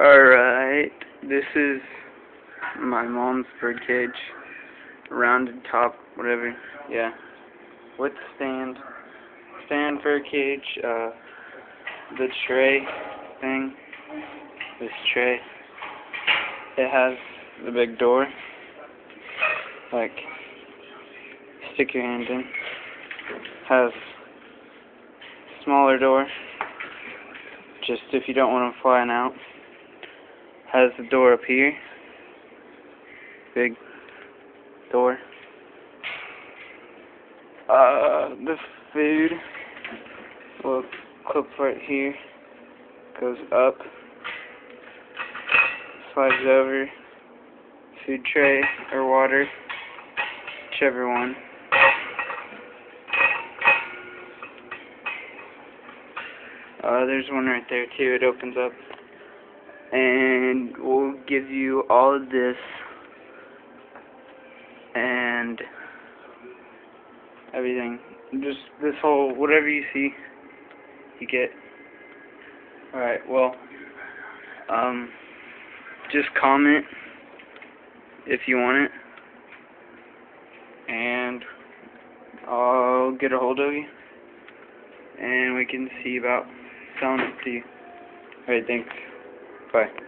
Alright, this is my mom's bird cage. Rounded top, whatever, yeah. With stand. Stand for a cage, the tray thing. This tray. It has the big door. Like, stick your hand in. Has smaller door. Just if you don't want them flying out. Has the door up here. Big door. The food will clip right here. Goes up. Slides over. Food tray or water. Whichever one. There's one right there too. It opens up. And we'll give you all of this and everything. Just this whole, whatever you see, you get. Alright, well, just comment if you want it, and I'll get a hold of you, and we can see about selling it to you. Alright, thanks. Bye.